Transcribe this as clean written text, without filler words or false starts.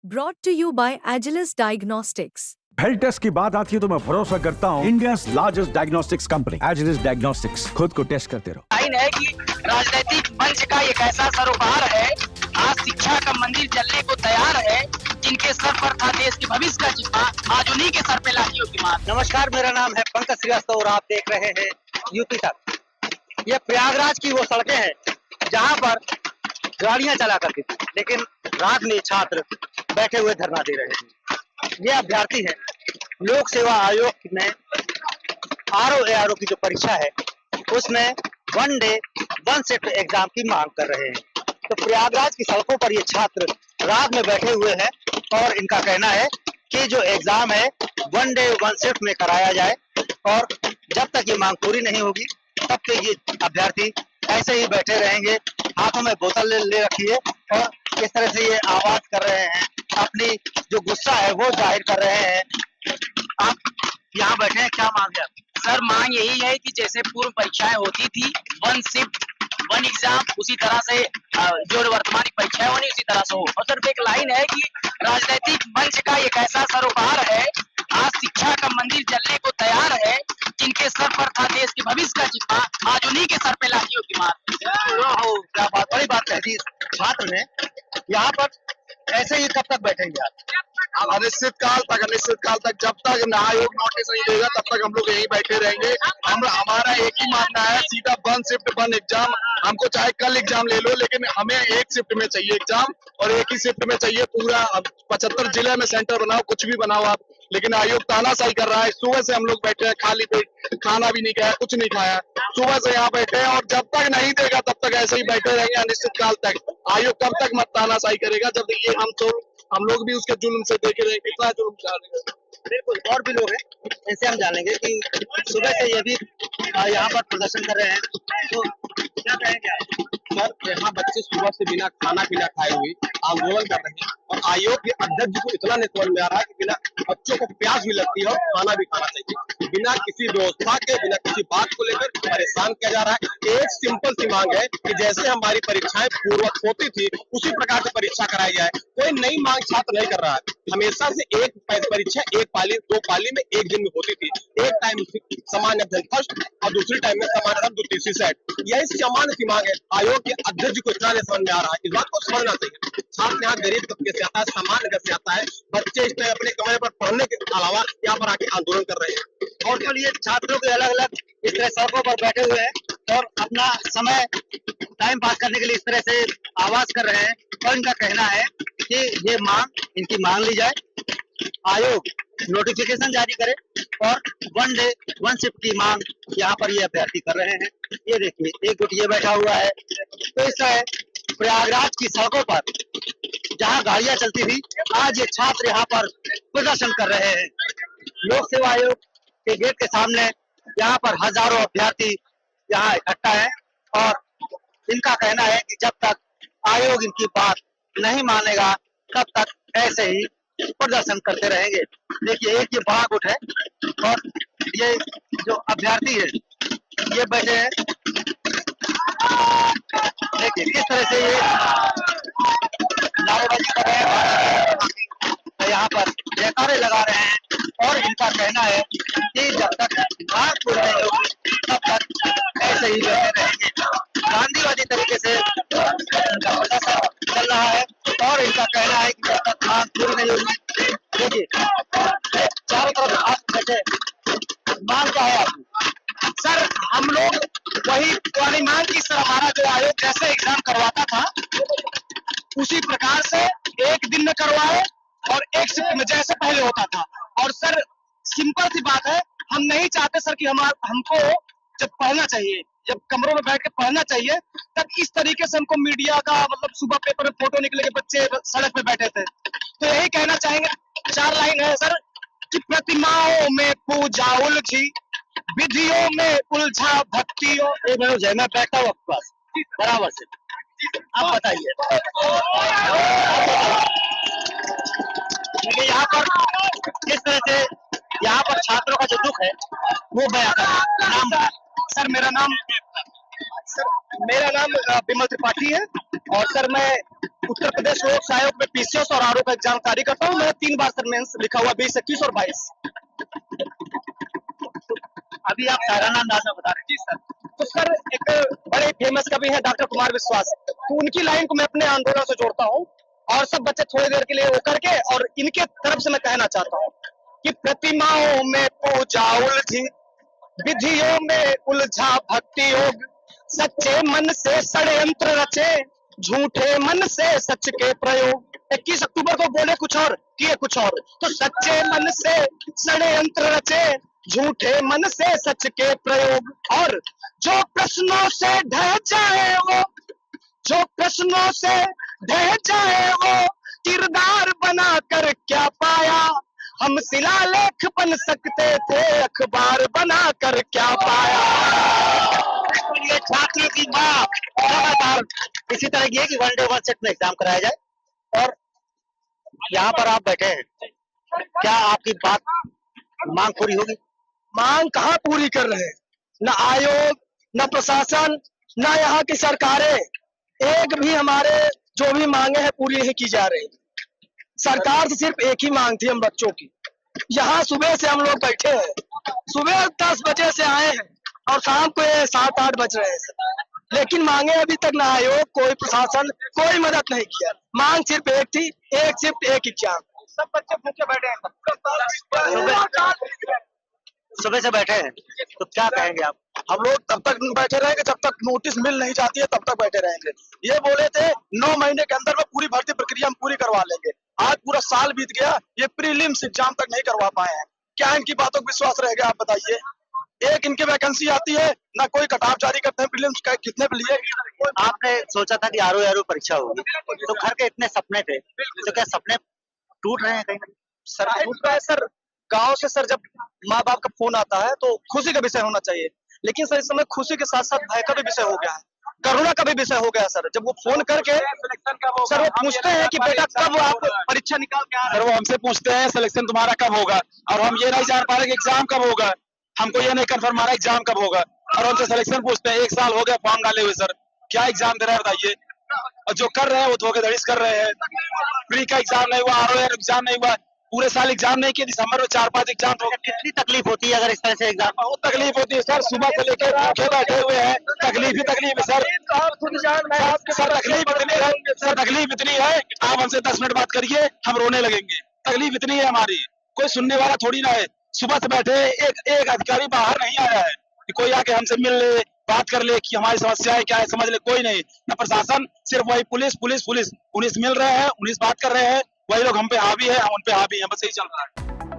Brought to you by Agilus Diagnostics. Health test की बात आती है तो मैं भरोसा करता हूँ India largest diagnostics company Agilus diagnostics. खुद को टेस्ट करते रहो। लाइन है कि राजनीतिक मंच का एक ऐसा सरोकार है, आज शिक्षा का मंदिर जलने को तैयार है। जिनके सर पर था देश के भविष्य का जिम्मा, आज उन्हीं के सर पे लाठियों की मार। नमस्कार, मेरा नाम है पंकज श्रीवास्तव और आप देख रहे हैं यूपी तक। ये प्रयागराज की वो सड़कें हैं जहाँ पर गाड़ियां चला करती थी, लेकिन रात में छात्र बैठे हुए धरना दे रहे हैं। ये अभ्यर्थी है लोक सेवा आयोग में RO की जो परीक्षा है उसमें 1 डे 1 शिफ्ट एग्जाम की मांग कर रहे हैं। तो प्रयागराज की सड़कों पर ये छात्र रात में बैठे हुए हैं और इनका कहना है कि जो एग्जाम है 1 डे 1 शिफ्ट में कराया जाए और जब तक ये मांग पूरी नहीं होगी तब तक ये अभ्यर्थी ऐसे ही बैठे रहेंगे। हाथों में बोतल ले रखी है और इस तरह से ये आवाज कर रहे हैं, अपनी जो गुस्सा है वो जाहिर कर रहे हैं। आप यहाँ बैठे हैं, क्या मांग है? सर मांग यही है कि जैसे पूर्व परीक्षाएं होती थी 1 शिफ्ट 1 एग्जाम, उसी तरह से जो वर्तमान परीक्षाएं होनी उसी तरह से हो। और सर एक लाइन है कि राजनीतिक मंच का एक ऐसा सरोकार है, आज शिक्षा का मंदिर जलने को तैयार है। जिनके सर पर था देश के भविष्य का जिम्मा, आज उन्हीं के सर पे लाठियों की मार। क्या बात, बड़ी बात कह दी छात्र ने। यहाँ पर ऐसे ही कब तक बैठेंगे आप? अनिश्चित काल तक जब तक आयोग नोटिस नहीं देगा तब तक हम लोग यहीं बैठे रहेंगे। हमारा एक ही मानना है, सीधा 1 शिफ्ट 1 एग्जाम। हमको चाहे कल एग्जाम ले लो, लेकिन हमें एक शिफ्ट में चाहिए एग्जाम और एक ही शिफ्ट में चाहिए। पूरा 75 जिले में सेंटर बनाओ, कुछ भी बनाओ आप, लेकिन आयोग तानाशाही कर रहा है। सुबह से हम लोग बैठे हैं, खाली पेट, खाना भी नहीं खाया, कुछ नहीं खाया, सुबह से यहाँ बैठे हैं और जब तक नहीं देगा तब तक ऐसे ही बैठे रहेंगे अनिश्चित काल तक। आयोग कब तक मत तानाशाही करेगा जब ये हम लोग भी उसके जुल्म से देखे रहे, कितना जुल्म चाहेंगे। बिल्कुल, और भी लोग हैं, इनसे हम जानेंगे कि सुबह से ये भी यहाँ पर प्रदर्शन कर रहे हैं, तो क्या कहेंगे आप? सर, यहाँ बच्चे सुबह से बिना खाना पीना खाए हुए आंदोलन कर रहे हैं और आयोग के अध्यक्ष जी को इतना नहीं समझ में आ रहा है कि बिना बच्चों को प्यास भी लगती है और खाना भी खाना चाहिए। बिना किसी व्यवस्था के, बिना किसी बात को लेकर परेशान किया जा रहा है। एक सिंपल सी मांग है कि जैसे हमारी परीक्षाएं पूर्वक होती थी उसी प्रकार से परीक्षा कराई जाए। कोई नई मांग छात्र नहीं कर रहा है। हमेशा से एक परीक्षा एक पाली 2 पाली में एक दिन में होती थी। एक टाइम सामान्य अध्ययन फर्स्ट और दूसरी टाइम में सामान्य अध्ययन द्वितीय सेट। यही सामान्य सी मांग है। आयोग के अध्यक्ष जी को इतना नहीं समझ में आ रहा है, इस बात को समझना चाहिए। छात्र यहाँ गरीब तबके से आता है, सामान्य घर से आता है। बच्चे इस टाइम अपने कमरे पर पढ़ने के अलावा यहाँ पर आके आंदोलन कर रहे हैं। और कल ये छात्रों के अलग अलग इस तरह सड़कों पर बैठे हुए हैं और अपना समय टाइम पास करने के लिए इस तरह से आवाज कर रहे हैं और इनका कहना है कि ये मांग इनकी मान ली जाए, आयोग नोटिफिकेशन जारी करे और 1 डे 1 शिफ्ट की मांग यहाँ पर ये अभ्यर्थी कर रहे हैं। ये देखिए, एक गुट ये बैठा हुआ है। तो इस तरह प्रयागराज की सड़कों पर जहाँ गाड़ियां चलती थी, आज ये छात्र यहाँ पर प्रदर्शन कर रहे हैं। लोक सेवा आयोग के गेट के सामने यहाँ पर हजारों अभ्यर्थी यहाँ इकट्ठा है और इनका कहना है कि जब तक आयोग इनकी बात नहीं मानेगा तब तक ऐसे ही प्रदर्शन करते रहेंगे। देखिए, एक ये बड़ा गुट है और ये जो अभ्यर्थी है ये बैठे हैं। देखिए किस तरह से ये नारेबाजी कर रहे हैं, यहाँ पर जयकारे लगा रहे हैं और इनका कहना है कि जब तक मांग पूरी नहीं होगी तब तक ऐसे ही बैठे रहेंगे। गांधीवादी तरीके से इनका प्रदर्शन चल रहा है और इनका कहना है कि जब तक मांग पूरी नहीं होगी। देखिए चारों तरफ हाथ बैठे, मांग क्या है आपकी? सर हम लोग वही पुरानी मांग की, सर हमारा जो आयोग जैसे एग्जाम करवाता था उसी प्रकार से एक दिन में करवाए और एक शिफ्ट में जैसे पहले होता था। और सर सिंपल सी बात है, हम नहीं चाहते सर कि हमको जब पढ़ना चाहिए, जब कमरों में बैठ के पढ़ना चाहिए, तब इस तरीके से हमको मीडिया का मतलब सुबह पेपर में फोटो निकले के बच्चे सड़क पे बैठे थे। तो यही कहना चाहेंगे, 4 लाइन है सर कि प्रतिमाओं में पूजा उलझी, विधियों में उलझा भक्तियों। जय मैं बैठा हूँ आपके पास बराबर से, आप बताइए। यहाँ पर किस तरह से यहाँ पर छात्रों का जो दुख है वो बयां कर। नाम सर मेरा नाम विमल त्रिपाठी है और सर मैं उत्तर प्रदेश लोक आयोग में पीसीएस और आरओ का एग्जाम कार्य करता हूँ। मैं 3 बार सर मेंस लिखा हुआ 20, 21 और 22। अभी आप सालाना अंदाजा बता रहे हैं। जी सर। तो सर एक बड़े फेमस कवि हैं डॉक्टर कुमार विश्वास, तो उनकी लाइन को मैं अपने आंदोलन से जोड़ता हूँ और सब बच्चे थोड़ी देर के लिए वो करके और इनके तरफ से मैं कहना चाहता हूँ कि प्रतिमाओं में पूजा उलझी, विधियों में उलझा भक्ति योग, सच्चे मन से षड्यंत्र रचे, झूठे मन से सच के प्रयोग। 21 अक्टूबर को बोले कुछ और किए कुछ और, तो सच्चे मन से षड्यंत्र रचे, झूठे मन से सच के प्रयोग। और जो प्रश्नों से ढह जाए वो, जो प्रश्नों से ढह जाए वो, किरदार बनाकर क्या पाया, हम शिलालेख बन सकते थे, अखबार बनाकर क्या पाया। ये छात्रों की माँ लगातार इसी तरह की है कि 1 डे 1 सेट में एग्जाम कराया जाए। और यहाँ पर आप बैठे हैं, क्या आपकी बात मांग पूरी होगी? मांग कहाँ पूरी कर रहे हैं? न आयोग, न प्रशासन, न यहाँ की सरकारें, एक भी हमारे जो भी मांगे हैं पूरी नहीं की जा रही। सरकार से सिर्फ एक ही मांग थी हम बच्चों की। यहाँ सुबह से हम लोग बैठे हैं, सुबह 10 बजे से आए हैं और शाम को 7-8 बज रहे हैं, लेकिन मांगे अभी तक ना आयोग, कोई प्रशासन, कोई मदद नहीं किया। मांग सिर्फ एक थी, सिर्फ एक एग्जाम। सब बच्चे भूखे बैठे हैं, सुबह से बैठे हैं, तो क्या कहेंगे आप? हम लोग तब तक बैठे रहेंगे जब तक नोटिस मिल नहीं जाती है, तब तक बैठे रहेंगे। ये बोले थे 9 महीने के अंदर में पूरी भर्ती प्रक्रिया हम पूरी करवा लेंगे। आज पूरा साल बीत गया, ये प्रीलिम्स एग्जाम तक नहीं करवा पाए हैं। क्या इनकी बातों को विश्वास रहेगा, आप बताइए? एक इनके वैकेंसी आती है ना, कोई कट ऑफ जारी करते हैं प्रीलिम्स का, कितने पे लिए? आपने सोचा था कि आरओ परीक्षा होगी, तो घर के इतने सपने थे, तो क्या सपने टूट रहे हैं कहीं ना? सर टूट रहा है सर। गांव से सर जब माँ बाप का फोन आता है तो खुशी का विषय होना चाहिए, लेकिन सर इस समय खुशी के साथ साथ भय का भी विषय हो गया है, करुणा का भी विषय हो गया सर। जब वो फोन करके सर वो पूछते हैं कि बेटा कब आप परीक्षा निकाल के आ रहे हैं, वो हमसे पूछते हैं सिलेक्शन तुम्हारा कब होगा, और हम ये नहीं जान पा रहे कि एग्जाम कब होगा। हमको ये नहीं कंफर्म आ रहा एग्जाम कब होगा, और हमसे सिलेक्शन पूछते हैं। 1 साल हो गया फॉर्म डाले हुए सर, क्या एग्जाम दे रहे हैं बताइए? और जो कर रहे हैं वो धोखेधड़ी कर रहे हैं। प्री का एग्जाम नहीं हुआ, आरओ एग्जाम नहीं हुआ, पूरे साल एग्जाम नहीं किए, दिसंबर में 4-5 एग्जाम हो गए। कितनी तकलीफ होती है अगर इस तरह से एग्जाम? बहुत तकलीफ होती है सर, सुबह से लेकर भूखे बैठे हुए हैं, तकलीफ ही तकलीफ है सर। सर तकलीफ इतनी है, सर तकलीफ इतनी है, आप हमसे 10 मिनट बात करिए हम रोने लगेंगे। तकलीफ इतनी है हमारी, कोई सुनने वाला थोड़ी ना है। सुबह से बैठे एक अधिकारी बाहर नहीं आया है कि कोई आके हमसे मिल ले, बात कर ले कि हमारी समस्याएं क्या है, समझ ले। कोई नहीं, न प्रशासन, सिर्फ वही पुलिस पुलिस पुलिस। 19 मिल रहे हैं, 19 बात कर रहे हैं, वही लोग हम पे हावी है, हम उन पे हावी हैं, बस यही चल रहा है।